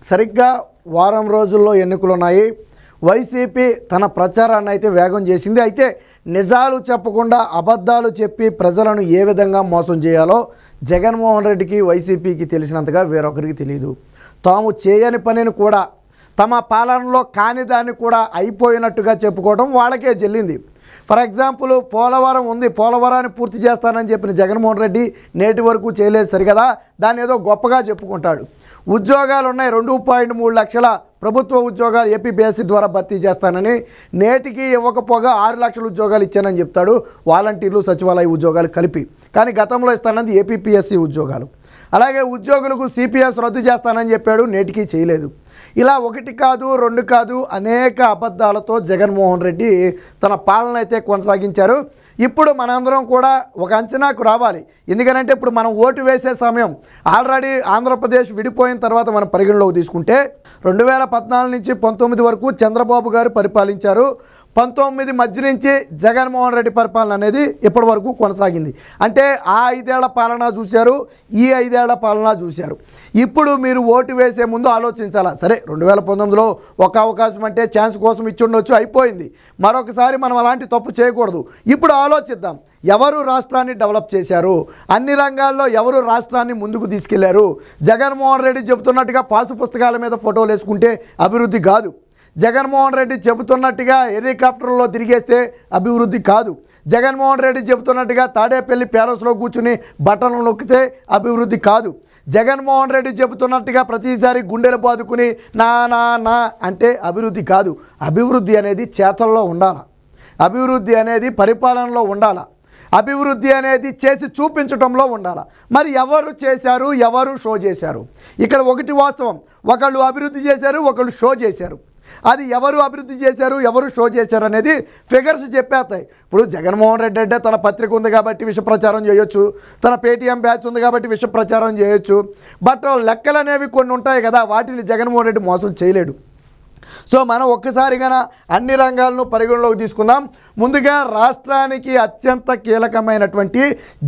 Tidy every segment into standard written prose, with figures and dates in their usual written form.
సరిగ్గా వారం రోజుల్లో ఎన్నికలు ఉన్నాయి. వైసీపీ తన ప్రచారాన్ని అయితే వేగం చేసింది. అయితే నిజాలు చెప్పకుండా అబద్ధాలు చెప్పి ప్రజలను ఏ విధంగా మోసం చేయాలో జగన్మోహన్ రెడ్డికి వైసీపీకి తెలిసినంతగా వేరొకరికి తెలియదు. తాము చేయని పనిని కూడా తమ పాలనలో కాని దాన్ని కూడా అయిపోయినట్టుగా చెప్పుకోవడం వాళ్ళకే చెల్లింది. ఫర్ ఎగ్జాంపుల్ పోలవరం ఉంది, పోలవరాన్ని పూర్తి చేస్తానని చెప్పిన జగన్మోహన్ రెడ్డి నేటి వరకు చేయలేదు సరికదా, దాన్ని ఏదో గొప్పగా చెప్పుకుంటాడు. ఉద్యోగాలు ఉన్నాయి, 2.3 లక్షల ప్రభుత్వ ఉద్యోగాలు ఏపీపీఎస్సీ ద్వారా భర్తీ చేస్తానని, నేటికి ఇవ్వకపోగా 6 లక్షల ఉద్యోగాలు ఇచ్చానని చెప్తాడు, వాలంటీర్లు సచివాలయ ఉద్యోగాలు కలిపి. కానీ గతంలో ఇస్తానది ఏపీపీఎస్సీ ఉద్యోగాలు. అలాగే ఉద్యోగులకు సిపిఎస్ రద్దు చేస్తానని చెప్పాడు, నేటికి చేయలేదు. ఇలా 1 కాదు 2 కాదు అనేక అబద్ధాలతో జగన్మోహన్ రెడ్డి తన పాలన అయితే కొనసాగించారు. ఇప్పుడు మనందరం కూడా ఒక అంచనాకు రావాలి. ఎందుకంటే ఇప్పుడు మనం ఓటు వేసే సమయం ఆల్రెడీ ఆంధ్రప్రదేశ్ విడిపోయిన తర్వాత మనం పరిగణలోకి తీసుకుంటే 2014 నుంచి 19 వరకు చంద్రబాబు గారు పరిపాలించారు. 19 మధ్య నుంచి జగన్మోహన్ రెడ్డి పరిపాలన అనేది ఇప్పటి వరకు కొనసాగింది. అంటే ఆ 5 ఏళ్ల పాలన చూశారు, ఈ 5 ఏళ్ల పాలన చూశారు. ఇప్పుడు మీరు ఓటు వేసే ముందు ఆలోచించాలా. సరే 2019లో ఒక అవకాశం అంటే ఛాన్స్ కోసం ఇచ్చి ఉండొచ్చు, అయిపోయింది. మరొకసారి మనం అలాంటి తప్పు చేయకూడదు. ఇప్పుడు ఆలోచిద్దాం, ఎవరు రాష్ట్రాన్ని డెవలప్ చేశారు, అన్ని రంగాల్లో ఎవరు రాష్ట్రాన్ని ముందుకు తీసుకెళ్లారు. జగన్మోహన్ రెడ్డి చెబుతున్నట్టుగా పాసు పుస్తకాల మీద ఫోటోలు వేసుకుంటే అభివృద్ధి కాదు. జగన్మోహన్ రెడ్డి చెబుతున్నట్టుగా హెలికాప్టర్లో తిరిగేస్తే అభివృద్ధి కాదు. జగన్మోహన్ రెడ్డి చెబుతున్నట్టుగా తాడేపల్లి ప్యాలెస్లో కూర్చుని బట్టలు నొక్కితే అభివృద్ధి కాదు. జగన్మోహన్ రెడ్డి చెబుతున్నట్టుగా ప్రతిసారి గుండెలు బాదుకుని నా నా నా అంటే అభివృద్ధి కాదు. అభివృద్ధి అనేది చేతల్లో ఉండాలి, అభివృద్ధి అనేది పరిపాలనలో ఉండాలి, అభివృద్ధి అనేది చేసి చూపించడంలో ఉండాలి. మరి ఎవరు చేశారు, ఎవరు షో చేశారు? ఇక్కడ ఒకటి వాస్తవం, ఒకళ్ళు అభివృద్ధి చేశారు, ఒకళ్ళు షో చేశారు. అది ఎవరు అభివృద్ధి చేశారు, ఎవరు షో చేశారు అనేది ఫిగర్స్ చెప్పేస్తాయి. ఇప్పుడు జగన్మోహన్ రెడ్డి అంటే తన పత్రిక ఉంది కాబట్టి విష ప్రచారం చేయొచ్చు, తన పేటీఎం బ్యాచ్ ఉంది కాబట్టి విష ప్రచారం చేయొచ్చు. బట్ లెక్కలు అనేవి కొన్ని ఉంటాయి కదా, వాటిని జగన్మోహన్ రెడ్డి మోసం చేయలేడు. సో మనం ఒక్కసారిగా అన్ని రంగాలను పరిగణలోకి తీసుకుందాం. ముందుగా రాష్ట్రానికి అత్యంత కీలకమైనటువంటి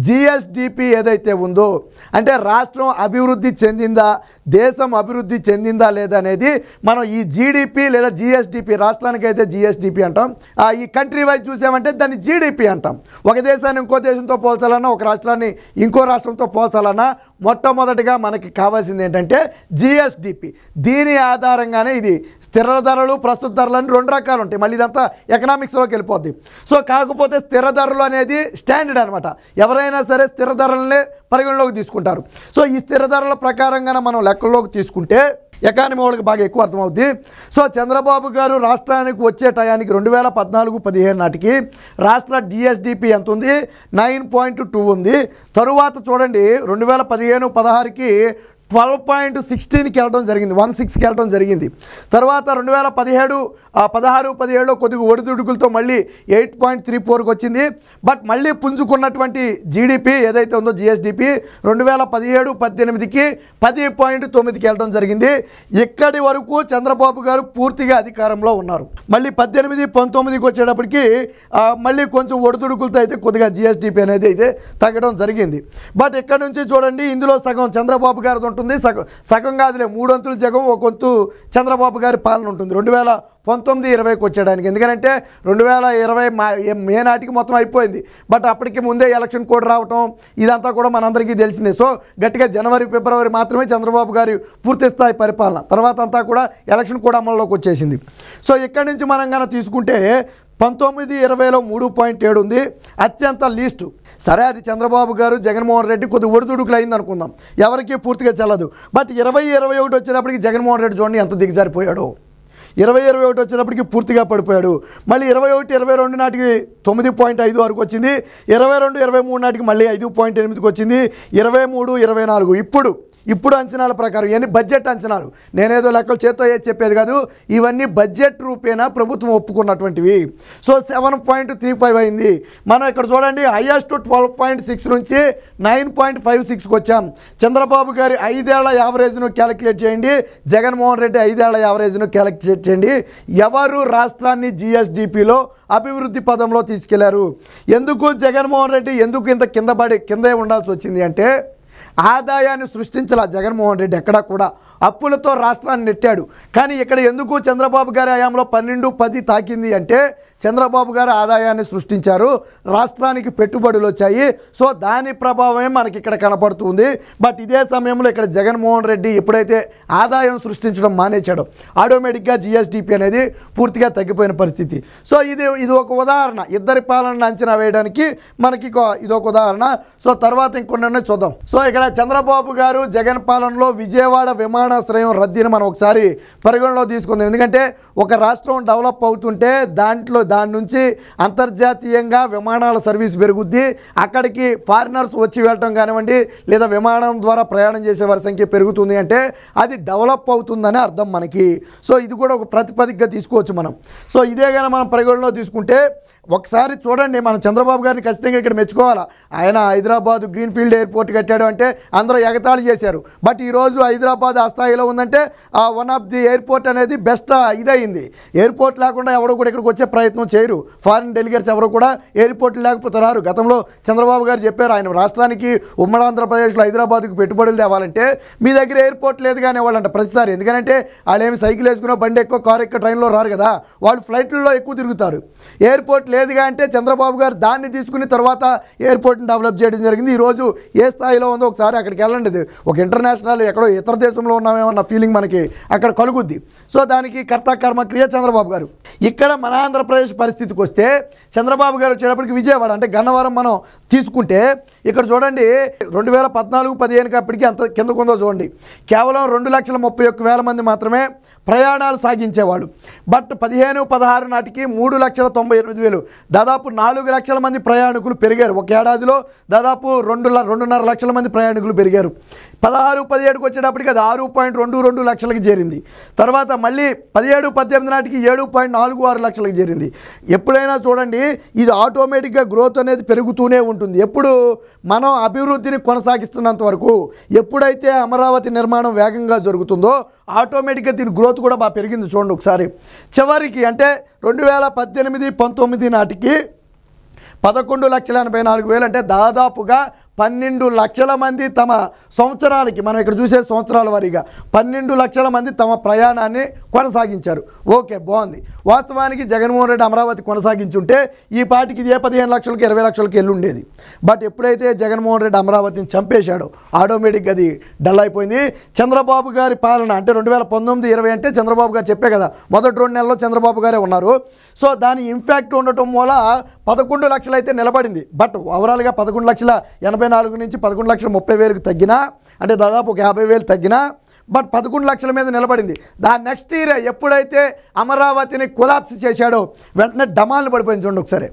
జిఎస్డిపి ఏదైతే ఉందో, అంటే రాష్ట్రం అభివృద్ధి చెందిందా, దేశం అభివృద్ధి చెందిందా లేదా అనేది మనం ఈ జీడిపి లేదా జిఎస్డిపి, రాష్ట్రానికి అయితే జిఎస్డిపి అంటాం, ఈ కంట్రీ వైజ్ చూసామంటే దాన్ని జీడిపి అంటాం. ఒక దేశాన్ని ఇంకో దేశంతో పోల్చాలన్నా, ఒక రాష్ట్రాన్ని ఇంకో రాష్ట్రంతో పోల్చాలన్నా మొట్టమొదటిగా మనకి కావాల్సింది ఏంటంటే జిఎస్డిపి. దీని ఆధారంగానే ఇది స్థిర ధరలు, ప్రస్తుత ధరలు అని 2 రకాలు ఉంటాయి. మళ్ళీ ఇదంతా ఎకనామిక్స్లోకి వెళ్ళిపోద్ది. సో కాకపోతే స్థిర ధరలు అనేది స్టాండర్డ్ అనమాట. ఎవరైనా సరే స్థిర ధరలనే పరిగణలోకి తీసుకుంటారు. సో ఈ స్థిర ధరల ప్రకారంగా మనం లెక్కల్లోకి తీసుకుంటే ఎకానమీ వాళ్ళకి బాగా ఎక్కువ అర్థమవుద్ది. సో చంద్రబాబు గారు రాష్ట్రానికి వచ్చే టయానికి 2014-15 నాటికి రాష్ట్ర జిఎస్డిపి ఎంత ఉంది? 9.2 ఉంది. తరువాత చూడండి 2015-16కి 12.16కి వెళ్ళడం జరిగింది, 16కి వెళ్ళడం జరిగింది. తర్వాత 2017-16-17లో కొద్దిగా ఒడిదుడుకులతో మళ్ళీ 8.34కి వచ్చింది. బట్ మళ్ళీ పుంజుకున్నటువంటి జీడిపి ఏదైతే ఉందో జిఎస్డిపి 2017-18కి 10.9కి వెళ్ళడం జరిగింది. ఇక్కడి వరకు చంద్రబాబు గారు పూర్తిగా అధికారంలో ఉన్నారు. మళ్ళీ 18-19కి వచ్చేటప్పటికి మళ్ళీ కొంచెం ఒడిదుడుకులతో అయితే కొద్దిగా జిఎస్డిపి అనేది అయితే తగ్గడం జరిగింది. బట్ ఇక్కడ నుంచి చూడండి, ఇందులో సగం చంద్రబాబు గారు ఉంటుంది, సగం కాదులే 3 వంతుల జగం, 1 వంతు చంద్రబాబు గారి పాలన ఉంటుంది 2019-20కి వచ్చేయడానికి. ఎందుకంటే 2020 మే నాటికి మొత్తం అయిపోయింది. బట్ అప్పటికి ముందే ఎలక్షన్ కోడ్ రావటం ఇదంతా కూడా మనందరికీ తెలిసిందే. సో గట్టిగా జనవరి ఫిబ్రవరి మాత్రమే చంద్రబాబు గారి పూర్తి స్థాయి పరిపాలన, తర్వాత అంతా కూడా ఎలక్షన్ కోడ్ అమల్లోకి వచ్చేసింది. సో ఇక్కడి నుంచి మనం కనుక తీసుకుంటే 19-20లో 3.7 ఉంది, అత్యంత లీస్టు. సరే అది చంద్రబాబు గారు, జగన్మోహన్ రెడ్డి కొద్దిగా ఒడిదుడుకులు అయింది అనుకుందాం, ఎవరికి పూర్తిగా చెల్లదు. బట్ 20-21 వచ్చేటప్పటికి జగన్మోహన్ రెడ్డి చూడండి ఎంత దిగజారిపోయాడో. 20-21 వచ్చేటప్పటికి పూర్తిగా పడిపోయాడు. మళ్ళీ 21-22 నాటికి 9.5 వరకు వచ్చింది. 22-23 నాటికి మళ్ళీ 5.8కి వచ్చింది. 23-24 ఇప్పుడు అంచనాల ప్రకారం ఇవన్నీ బడ్జెట్ అంచనాలు, నేనేదో లెక్కలు చేత్తో చెప్పేది కాదు, ఇవన్నీ బడ్జెట్ రూపేణా ప్రభుత్వం ఒప్పుకున్నటువంటివి. సో 7.35 అయింది. మనం ఇక్కడ చూడండి హైయెస్ట్ 12.6 నుంచి 9.56కి వచ్చాం. చంద్రబాబు గారి 5 ఏళ్ల యావరేజ్ను క్యాలిక్యులేట్ చేయండి, జగన్మోహన్ రెడ్డి 5 ఏళ్ల యావరేజ్ను క్యాలిక్యులేట్ చేయండి. ఎవరు రాష్ట్రాన్ని జిఎస్డిపిలో అభివృద్ధి పదంలో తీసుకెళ్లారు? ఎందుకు జగన్మోహన్ రెడ్డి ఎందుకు ఇంత కిందే ఉండాల్సి వచ్చింది అంటే ఆదాయాన్ని సృష్టించాల జగన్మోహన్ రెడ్డి. ఎక్కడా కూడా అప్పులతో రాష్ట్రాన్ని నెట్టాడు. కానీ ఇక్కడ ఎందుకు చంద్రబాబు గారి హయాంలో 12-10 తాకింది అంటే చంద్రబాబు గారు ఆదాయాన్ని సృష్టించారు, రాష్ట్రానికి పెట్టుబడులు వచ్చాయి. సో దాని ప్రభావమే మనకి ఇక్కడ కనపడుతుంది. బట్ ఇదే సమయంలో ఇక్కడ జగన్మోహన్ రెడ్డి ఎప్పుడైతే ఆదాయం సృష్టించడం మానేశాడో ఆటోమేటిక్గా జిఎస్డిపి అనేది పూర్తిగా తగ్గిపోయిన పరిస్థితి. సో ఇది ఒక ఉదాహరణ, ఇద్దరి పాలనను అంచనా వేయడానికి మనకి ఇది ఒక ఉదాహరణ. సో తర్వాత ఇంకొన్ని చూద్దాం. సో ఇక్కడ చంద్రబాబు గారు జగన్ పాలనలో విజయవాడ విమానాశ్రయం రద్దీని మనం ఒకసారి పరిగణలో తీసుకుందాం. ఎందుకంటే ఒక రాష్ట్రం డెవలప్ అవుతుంటే దాని నుంచి అంతర్జాతీయంగా విమానాల సర్వీస్ పెరుగుద్ది, అక్కడికి ఫారినర్స్ వచ్చి వెళ్ళటం కానివ్వండి లేదా విమానం ద్వారా ప్రయాణం చేసే వారి సంఖ్య పెరుగుతుంది అంటే అది డెవలప్ అవుతుందని అర్థం మనకి. సో ఇది కూడా ఒక ప్రతిపదికగా తీసుకోవచ్చు మనం. సో ఇదే కానీ మనం పరిగణలో తీసుకుంటే ఒకసారి చూడండి, మనం చంద్రబాబు గారిని ఖచ్చితంగా ఇక్కడ మెచ్చుకోవాలా. ఆయన హైదరాబాద్ గ్రీన్ఫీల్డ్ ఎయిర్పోర్ట్ కట్టాడు అంటే అందరూ ఎగతాళి చేశారు. బట్ ఈరోజు హైదరాబాద్ ఆ స్థాయిలో ఉందంటే వన్ ఆఫ్ ది ఎయిర్పోర్ట్ అనేది బెస్ట్ ఇదయింది. ఎయిర్పోర్ట్ లేకుండా ఎవరు కూడా ఇక్కడికి వచ్చే ప్రయత్నం చేయరు, ఫారిన్ డెలిగేట్స్ ఎవరు కూడా ఎయిర్పోర్ట్ లేకపోతే రారు. గతంలో చంద్రబాబు గారు చెప్పారు, ఆయన రాష్ట్రానికి ఉమ్మడి ఆంధ్రప్రదేశ్లో హైదరాబాద్కు పెట్టుబడులు తేవాలంటే మీ దగ్గర ఎయిర్పోర్ట్ లేదు కానీ వాళ్ళంట ప్రతిసారి. ఎందుకంటే వాళ్ళు ఏమి సైకిల్ వేసుకున్న బండి ఎక్కువ కారు ఎక్కువ ట్రైన్లో రారు కదా, వాళ్ళు ఫ్లైట్లలో ఎక్కువ తిరుగుతారు. ఎయిర్పోర్ట్ లేదుగా అంటే చంద్రబాబు గారు దాన్ని తీసుకుని తర్వాత ఎయిర్పోర్ట్ని డెవలప్ చేయడం జరిగింది. ఈరోజు ఏ స్థాయిలో ఉందో ఒకసారి అక్కడికి వెళ్ళండి, ఒక ఇంటర్నేషనల్ ఎక్కడో ఇతర దేశంలో ఉన్నామేమన్న ఫీలింగ్ మనకి అక్కడ కలుగుద్ది. సో దానికి కర్త కర్మక్రియ చంద్రబాబు గారు. ఇక్కడ మన ఆంధ్రప్రదేశ్ పరిస్థితికి వస్తే చంద్రబాబు గారు వచ్చేటప్పటికి విజయవాడ అంటే గన్నవరం మనం తీసుకుంటే ఇక్కడ చూడండి 2014-15 అప్పటికి అంత కిందకు ఉందో చూడండి, కేవలం 2,31,000 మంది మాత్రమే ప్రయాణాలు సాగించేవాళ్ళు. బట్ 15-16 నాటికి 3,98,000, దాదాపు 4 లక్షల మంది ప్రయాణికులు పెరిగారు. ఒక ఏడాదిలో దాదాపు 2.5 లక్షల మంది ప్రయాణికులు పెరిగారు. 16-17కి వచ్చేటప్పటికి అది 6.22 లక్షలకి చేరింది. తర్వాత మళ్ళీ 17-18 నాటికి 7.46 లక్షలకి చేరింది. ఎప్పుడైనా చూడండి ఇది ఆటోమేటిక్గా గ్రోత్ అనేది పెరుగుతూనే ఉంటుంది. ఎప్పుడు మనం అభివృద్ధిని కొనసాగిస్తున్నంత వరకు, ఎప్పుడైతే అమరావతి నిర్మాణం వేగంగా జరుగుతుందో ఆటోమేటిక్గా దీని గ్రోత్ కూడా బాగా పెరిగింది. చూడండి ఒకసారి చివరికి అంటే 2018-19 నాటికి 11,84,000 అంటే దాదాపుగా 12 లక్షల మంది తమ సంవత్సరానికి, మనం ఇక్కడ చూసే సంవత్సరాల వారీగా 12 లక్షల మంది తమ ప్రయాణాన్ని కొనసాగించారు. ఓకే, బాగుంది. వాస్తవానికి జగన్మోహన్ రెడ్డి అమరావతి కొనసాగించుంటే ఈ పాటికి ఇది 15 లక్షలకి 20 లక్షలకి వెళ్ళి ఉండేది. బట్ ఎప్పుడైతే జగన్మోహన్ రెడ్డి అమరావతిని చంపేశాడో ఆటోమేటిక్గా అది డల్ అయిపోయింది. చంద్రబాబు గారి పాలన అంటే 2019-20 అంటే చంద్రబాబు గారు చెప్పే కదా మొదటి 2 నెలల్లో చంద్రబాబు గారే ఉన్నారు. సో దాని ఇంపాక్ట్ ఉండటం వల్ల 11 లక్షలు అయితే నిలబడింది. బట్ ఓవరాల్గా 11,84,000 నుంచి 11,30,000కి తగ్గినా అంటే దాదాపు ఒక 50,000 తగ్గినా బట్ 11 లక్షల మీద నిలబడింది. దాని నెక్స్ట్ ఇయర్ ఎప్పుడైతే అమరావతిని కొలాప్స్ చేశాడో వెంటనే డమాల్ని పడిపోయింది. చూడండి ఒకసారి,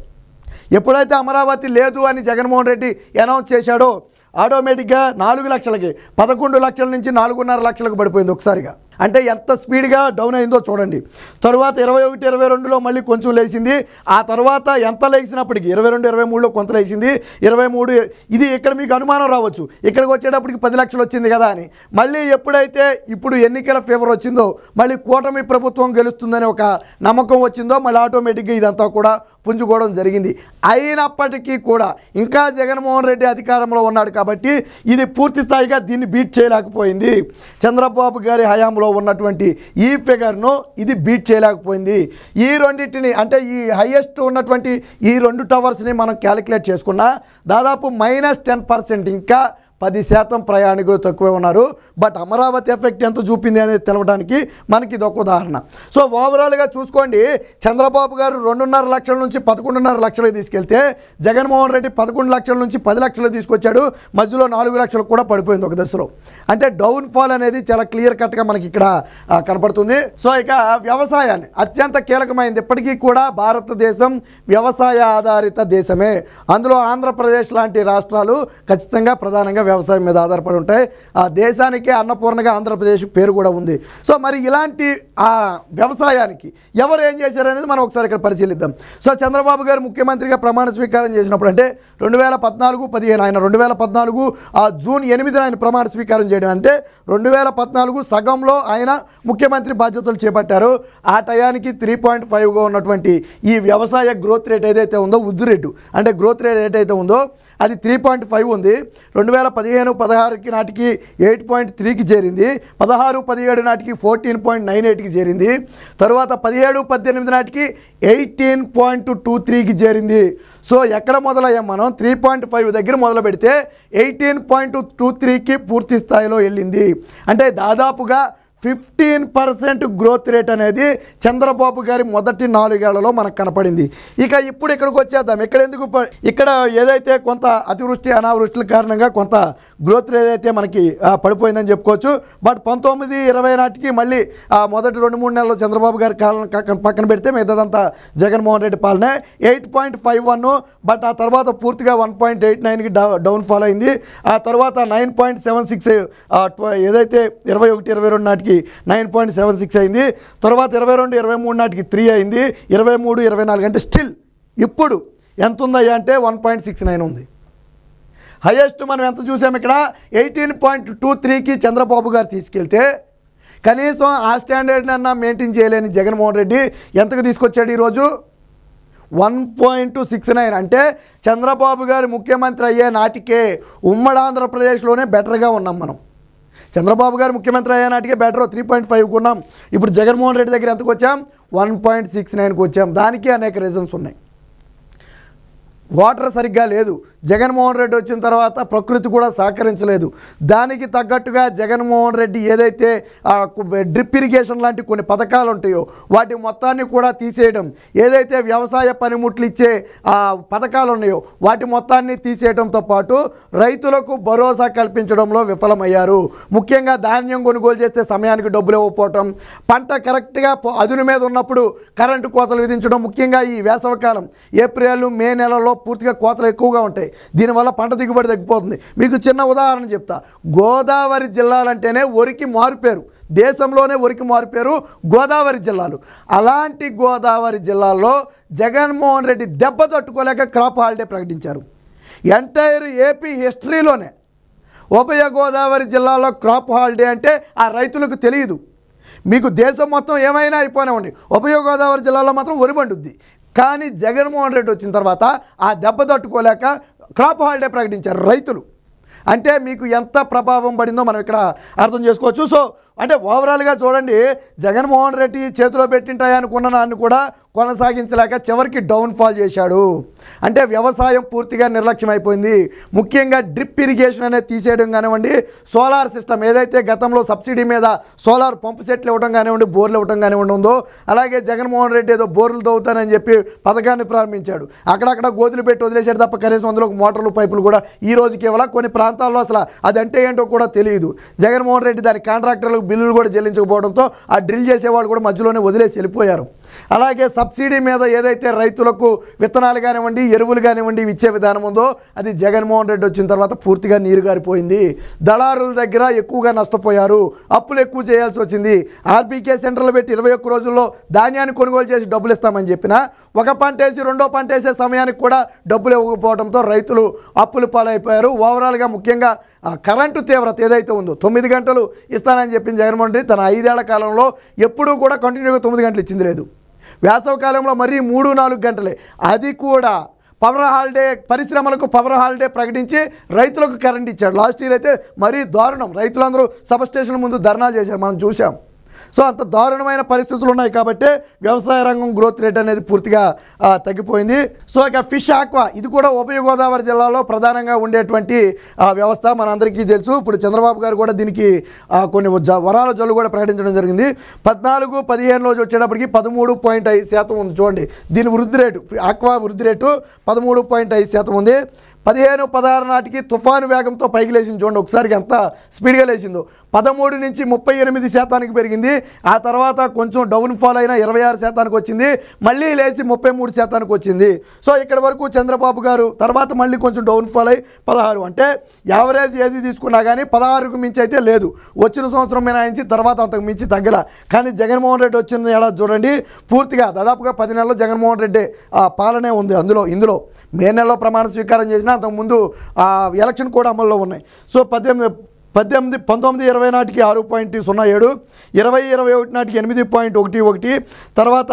ఎప్పుడైతే అమరావతి లేదు అని జగన్మోహన్ రెడ్డి అనౌన్స్ చేశాడో ఆటోమేటిక్గా 4 లక్షలకి 11 లక్షల నుంచి 4.5 లక్షలకు పడిపోయింది ఒకసారిగా. అంటే ఎంత స్పీడ్గా డౌన్ అయిందో చూడండి. తర్వాత 21-22లో మళ్ళీ కొంచెం లేచింది. ఆ తర్వాత ఎంత లేచినప్పటికీ 22-23లో కొంత లేచింది. 23 ఇది ఇక్కడ మీకు అనుమానం రావచ్చు, ఇక్కడికి వచ్చేటప్పటికి 10 లక్షలు వచ్చింది కదా అని. మళ్ళీ ఎప్పుడైతే ఇప్పుడు ఎన్నికల ఫీవర్ వచ్చిందో, మళ్ళీ కూటమి ప్రభుత్వం గెలుస్తుందనే ఒక నమ్మకం వచ్చిందో మళ్ళీ ఆటోమేటిక్గా ఇదంతా కూడా పుంజుకోవడం జరిగింది. అయినప్పటికీ కూడా ఇంకా జగన్మోహన్ రెడ్డి అధికారంలో ఉన్నాడు కాబట్టి ఇది పూర్తి స్థాయిగా దీన్ని బీట్ చేయలేకపోయింది. చంద్రబాబు గారి హయాంలో ఉన్నటువంటి ఈ ఫిగర్ను ఇది బీట్ చేయలేకపోయింది. ఈ రెండింటిని అంటే ఈ హైయెస్ట్ ఉన్నటువంటి ఈ 2 టవర్స్ని మనం క్యాలిక్యులేట్ చేసుకున్నా దాదాపు -10%, ఇంకా 10% ప్రయాణికులు తక్కువే ఉన్నారు. బట్ అమరావతి ఎఫెక్ట్ ఎంత చూపింది అనేది తెలవడానికి మనకి ఇది ఒక ఉదాహరణ. సో ఓవరాల్గా చూసుకోండి, చంద్రబాబు గారు 2.5 లక్షల నుంచి 11.5 లక్షలకు తీసుకెళ్తే జగన్మోహన్ రెడ్డి 11 లక్షల నుంచి 10 లక్షలు తీసుకొచ్చాడు. మధ్యలో 4 లక్షలకు కూడా పడిపోయింది ఒక దశలో. అంటే డౌన్ ఫాల్ అనేది చాలా క్లియర్ కట్గా మనకి ఇక్కడ కనపడుతుంది. సో ఇక వ్యవసాయాన్ని అత్యంత కీలకమైంది. ఇప్పటికీ కూడా భారతదేశం వ్యవసాయ ఆధారిత దేశమే. అందులో ఆంధ్రప్రదేశ్ లాంటి రాష్ట్రాలు ఖచ్చితంగా ప్రధానంగా వ్యవసాయం మీద ఆధారపడి ఉంటాయి. ఆ దేశానికే అన్నపూర్ణగా ఆంధ్రప్రదేశ్ పేరు కూడా ఉంది. సో మరి ఇలాంటి ఆ వ్యవసాయానికి ఎవరు ఏం చేశారనేది మనం ఒకసారి ఇక్కడ పరిశీలిద్దాం. సో చంద్రబాబు గారు ముఖ్యమంత్రిగా ప్రమాణ స్వీకారం చేసినప్పుడు అంటే 2014-15 ఆయన 2014 జూన్ 8న ఆయన ప్రమాణ స్వీకారం చేయడం అంటే 2014 సగంలో ఆయన ముఖ్యమంత్రి బాధ్యతలు చేపట్టారు. ఆ టయానికి 3.5గా ఉన్నటువంటి ఈ వ్యవసాయ గ్రోత్ రేట్ ఏదైతే ఉందో, వృద్ధి రేటు అంటే గ్రోత్ రేట్ ఏదైతే ఉందో అది 3.5 ఉంది. 15-16 నాటికి 8.3కి చేరింది. 16-17 నాటికి 14.98కి చేరింది. తర్వాత 17-18 నాటికి 18.23కి చేరింది. సో ఎక్కడ మొదలయ్యాం మనం 3.5 దగ్గర మొదలు పెడితే 18.23కి పూర్తి స్థాయిలో వెళ్ళింది. అంటే దాదాపుగా 15% గ్రోత్ రేట్ అనేది చంద్రబాబు గారి మొదటి 4 ఏళ్లలో మనకు కనపడింది. ఇక ఇప్పుడు ఇక్కడికి వచ్చేద్దాం. ఇక్కడ ఏదైతే కొంత అతివృష్టి అనావృష్టిల కారణంగా కొంత గ్రోత్ రేట్ అయితే మనకి పడిపోయిందని చెప్పుకోవచ్చు. బట్ 19-20 నాటికి మళ్ళీ మొదటి 2-3 నెలలు చంద్రబాబు గారి పక్కన పెడితే మిగతాదంతా జగన్మోహన్ రెడ్డి పాలనే. 8.51, బట్ ఆ తర్వాత పూర్తిగా 1.89కి డౌన్ఫాల్ అయింది. ఆ తర్వాత 9.76 ఏదైతే 21-22 నాటికి 9.76 అయింది. తర్వాత 22-23 నాటికి 3 అయింది. 23-24 అంటే స్టిల్ ఇప్పుడు ఎంత ఉందయ్యా అంటే 1.69 ఉంది. హైయెస్ట్ మనం ఎంత చూసాము ఇక్కడ 18.23కి చంద్రబాబు గారు తీసుకెళ్తే కనీసం ఆ స్టాండర్డ్ని అన్నా మెయింటైన్ చేయలేని జగన్మోహన్ రెడ్డి ఎంతకు తీసుకొచ్చాడు ఈరోజు 1.69. అంటే చంద్రబాబు గారు ముఖ్యమంత్రి అయ్యే నాటికే ఉమ్మడి ఆంధ్రప్రదేశ్లోనే బెటర్గా ఉన్నాం మనం. చంద్రబాబు గారు ముఖ్యమంత్రి అయ్యే నాటికే బెటర్ 3.5కు ఉన్నాం. ఇప్పుడు జగన్మోహన్ రెడ్డి దగ్గర ఎంతకు వచ్చాం 1.69కు వచ్చాం. దానికి అనేక రీజన్స్ ఉన్నాయి. వాటర్ సరిగ్గా లేదు. జగన్మోహన్ రెడ్డి వచ్చిన తర్వాత ప్రకృతి కూడా సహకరించలేదు. దానికి తగ్గట్టుగా జగన్మోహన్ రెడ్డి ఏదైతే డ్రిప్ ఇరిగేషన్ లాంటి కొన్ని పథకాలు ఉంటాయో వాటి మొత్తాన్ని కూడా తీసేయడం, ఏదైతే వ్యవసాయ పనిముట్లు ఇచ్చే పథకాలు ఉన్నాయో వాటి మొత్తాన్ని తీసేయడంతో పాటు రైతులకు భరోసా కల్పించడంలో విఫలమయ్యారు. ముఖ్యంగా ధాన్యం కొనుగోలు చేస్తే సమయానికి డబ్బులు ఇవ్వకపోవటం, పంట కరెక్ట్గా అదును మీద ఉన్నప్పుడు కరెంటు కోతలు విధించడం. ముఖ్యంగా ఈ వేసవికాలం ఏప్రిల్ మే నెలలో పూర్తిగా కోతలు ఎక్కువగా ఉంటాయి. దీనివల్ల పంట దిగుబడి తగ్గిపోతుంది. మీకు చిన్న ఉదాహరణ చెప్తా. గోదావరి జిల్లాలంటేనే వరికి మారుపేరు, దేశంలోనే వరికి మారుపేరు గోదావరి జిల్లాలు. అలాంటి గోదావరి జిల్లాల్లో జగన్మోహన్ రెడ్డి దెబ్బ తట్టుకోలేక క్రాప్ హాలిడే ప్రకటించారు. ఎంటైర్ ఏపీ హిస్టరీలోనే ఉభయ గోదావరి జిల్లాలో క్రాప్ హాలిడే అంటే ఆ రైతులకు తెలియదు. మీకు దేశం మొత్తం ఏమైనా అయిపోయినామండి, ఉభయ గోదావరి జిల్లాలో మాత్రం వరి పండుద్ది. కానీ జగన్మోహన్ రెడ్డి వచ్చిన తర్వాత ఆ దెబ్బ తట్టుకోలేక క్రాప్ హాలిడే ప్రకటించారు రైతులు. అంటే మీకు ఎంత ప్రభావం పడిందో మనం ఇక్కడ అర్థం చేసుకోవచ్చు. సో అంటే ఓవరాల్గా చూడండి, జగన్మోహన్ రెడ్డి చేతిలో పెట్టింటాయనుకున్న దాన్ని కూడా కొనసాగించలేక చివరికి డౌన్ఫాల్ చేశాడు. అంటే వ్యవసాయం పూర్తిగా నిర్లక్ష్యం అయిపోయింది. ముఖ్యంగా డ్రిప్ ఇరిగేషన్ అనేది తీసేయడం కానివ్వండి, సోలార్ సిస్టమ్ ఏదైతే గతంలో సబ్సిడీ మీద సోలార్ పంపు సెట్లు ఇవ్వడం కానివ్వండి, బోర్లు ఇవ్వడం కానివ్వండి ఉందో, అలాగే జగన్మోహన్ రెడ్డి ఏదో బోర్లు తవ్వుతానని చెప్పి పథకాన్ని ప్రారంభించాడు. అక్కడక్కడ గోతులు పెట్టి వదిలేసాడు తప్ప కనీసం అందులో మోటార్లు పైపులు కూడా ఈ రోజుకి ఇవ్వాల. కొన్ని ప్రాంతాల్లో అసలు అదంటే ఏంటో కూడా తెలియదు. జగన్మోహన్ రెడ్డి దాని కాంట్రాక్టర్లకు బిల్లులు కూడా చెల్లించకపోవడంతో ఆ డ్రిల్ చేసేవాళ్ళు కూడా మధ్యలోనే వదిలేసి వెళ్ళిపోయారు. అలాగే సబ్సిడీ మీద ఏదైతే రైతులకు విత్తనాలు కానివ్వండి, ఎరువులు కానివ్వండి ఇచ్చే విధానం ఉందో అది జగన్మోహన్ రెడ్డి వచ్చిన తర్వాత పూర్తిగా నీరు గారిపోయింది. దళారుల దగ్గర ఎక్కువగా నష్టపోయారు, అప్పులు ఎక్కువ చేయాల్సి వచ్చింది. ఆర్బీకే సెంటర్లు పెట్టి 21 రోజుల్లో ధాన్యాన్ని కొనుగోలు చేసి డబ్బులు ఇస్తామని చెప్పినా ఒక పంట వేసి రెండో పంట వేసే సమయానికి కూడా డబ్బులు ఇవ్వకపోవడంతో రైతులు అప్పులు పాలైపోయారు. ఓవరాల్గా ముఖ్యంగా కరెంటు తీవ్రత ఏదైతే ఉందో 9 గంటలు ఇస్తానని చెప్పింది జగన్మోహన్ రెడ్డి తన 5 ఏళ్ల కాలంలో ఎప్పుడూ కూడా కంటిన్యూగా 9 గంటలు ఇచ్చింది లేదు. వేసవి కాలంలో మరీ 3-4 గంటలే. అది కూడా పవర్ హాలిడే, పరిశ్రమలకు పవర్ హాలిడే ప్రకటించి రైతులకు కరెంట్ ఇచ్చాడు. లాస్ట్ ఇయర్ అయితే మరీ దారుణం. రైతులందరూ సబ్ స్టేషన్ల ముందు ధర్నాలు చేశారు, మనం చూసాం. సో అంత దారుణమైన పరిస్థితులు ఉన్నాయి కాబట్టి వ్యవసాయ రంగం గ్రోత్ రేట్ అనేది పూర్తిగా తగ్గిపోయింది. సో ఇక ఫిష్ ఆక్వా ఇది కూడా ఉభయ గోదావరి జిల్లాలో ప్రధానంగా ఉండేటువంటి వ్యవస్థ మనందరికీ తెలుసు. ఇప్పుడు చంద్రబాబు గారు కూడా దీనికి కొన్ని వరాల జల్లు కూడా ప్రకటించడం జరిగింది. 14-15 రోజు వచ్చేటప్పటికి 13.5% ఉంది. చూడండి దీని వృద్ధి రేటు, ఆక్వా వృద్ధి రేటు 13.5% ఉంది. 15-16 నాటికి తుఫాను వేగంతో పైకి లేచింది. చూడండి ఒకసారికి ఎంత స్పీడ్గా లేచిందో. 13 నుంచి 38% పెరిగింది. ఆ తర్వాత కొంచెం డౌన్ఫాల్ అయినా 26% వచ్చింది. మళ్ళీ లేచి 33% వచ్చింది. సో ఇక్కడ వరకు చంద్రబాబు గారు తర్వాత మళ్ళీ కొంచెం డౌన్ఫాల్ అయ్యి 16. అంటే యావరేజ్ ఏది తీసుకున్నా కానీ 16కు మించి అయితే లేదు. వచ్చిన సంవత్సరం మినాయించి తర్వాత అంతకు మించి తగ్గల. కానీ జగన్మోహన్ రెడ్డి వచ్చిన ఏడాది చూడండి పూర్తిగా దాదాపుగా 10 నెలల్లో జగన్మోహన్ రెడ్డి పాలనే ఉంది. ఇందులో మే నెలలో ప్రమాణ స్వీకారం చేసిన అంతకుముందు ఎలక్షన్ కూడా అమల్లో ఉన్నాయి. సో 19-20 నాటికి 6.07, 20-21 నాటికి 8.11, తర్వాత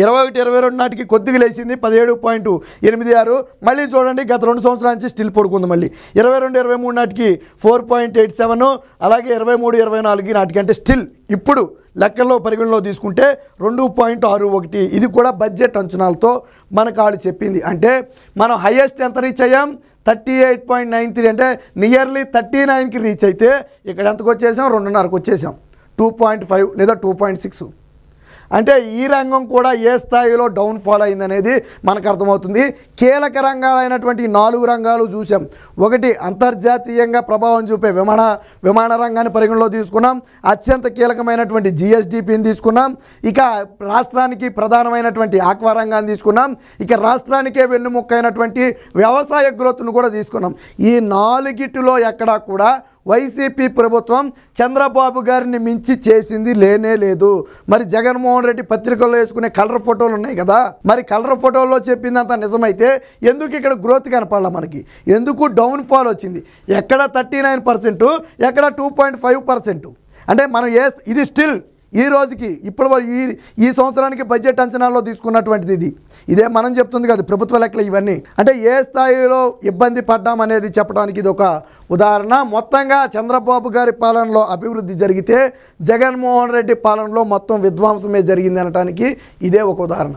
21-22 నాటికి కొద్దిగా లేచింది 17.86. మళ్ళీ చూడండి గత 2 సంవత్సరాల నుంచి స్టిల్ పడుకుంది. మళ్ళీ 22-23 నాటికి 4.87, అలాగే 23-24 నాటికి అంటే స్టిల్ ఇప్పుడు లెక్కల్లో పరిగణలో తీసుకుంటే 2.61. ఇది కూడా బడ్జెట్ అంచనాలతో మనకు వాళ్ళు చెప్పింది. అంటే మనం హైయెస్ట్ ఎంత రీచ్ అయ్యాం 38.93, అంటే నియర్లీ 39కి రీచ్ అయితే ఇక్కడ ఎంతకు వచ్చేసాం 2.5కి వచ్చేసాం, 2.5 లేదా 2.6. అంటే ఈ రంగం కూడా ఏ స్థాయిలో డౌన్ఫాల్ అయిందనేది మనకు అర్థమవుతుంది. కీలక రంగాలైనటువంటి 4 రంగాలు చూసాం. ఒకటి అంతర్జాతీయంగా ప్రభావం చూపే విమాన రంగాన్ని పరిగణలో తీసుకున్నాం. అత్యంత కీలకమైనటువంటి జిఎస్డిపిని తీసుకున్నాం. ఇక రాష్ట్రానికి ప్రధానమైనటువంటి ఆక్వా రంగాన్ని తీసుకున్నాం. ఇక రాష్ట్రానికే వెన్నుముక్కైనటువంటి వ్యవసాయ గ్రోత్ను కూడా తీసుకున్నాం. ఈ 4గిటిలో ఎక్కడా కూడా వైసీపీ ప్రభుత్వం చంద్రబాబు గారిని మించి చేసింది లేనే లేదు. మరి జగన్మోహన్ రెడ్డి పత్రికల్లో వేసుకునే కలర్ ఫోటోలు ఉన్నాయి కదా, మరి కలర్ ఫోటోల్లో చెప్పిందంత నిజమైతే ఎందుకు ఇక్కడ గ్రోత్ కనపడాల మనకి, ఎందుకు డౌన్ఫాల్ వచ్చింది? ఎక్కడ 39%, ఎక్కడ 2.5%. అంటే మనం ఇది స్టిల్ ఈ రోజుకి ఇప్పుడు ఈ సంవత్సరానికి బడ్జెట్ అంచనాల్లో తీసుకున్నటువంటిది ఇదే మనం చెప్తుంది కదా ప్రభుత్వ లెక్కలు ఇవన్నీ. అంటే ఏ స్థాయిలో ఇబ్బంది పడ్డామనేది చెప్పడానికి ఇది ఒక ఉదాహరణ. మొత్తంగా చంద్రబాబు గారి పాలనలో అభివృద్ధి జరిగితే జగన్మోహన్ రెడ్డి పాలనలో మొత్తం విధ్వంసమే జరిగింది అనడానికి ఇదే ఒక ఉదాహరణ.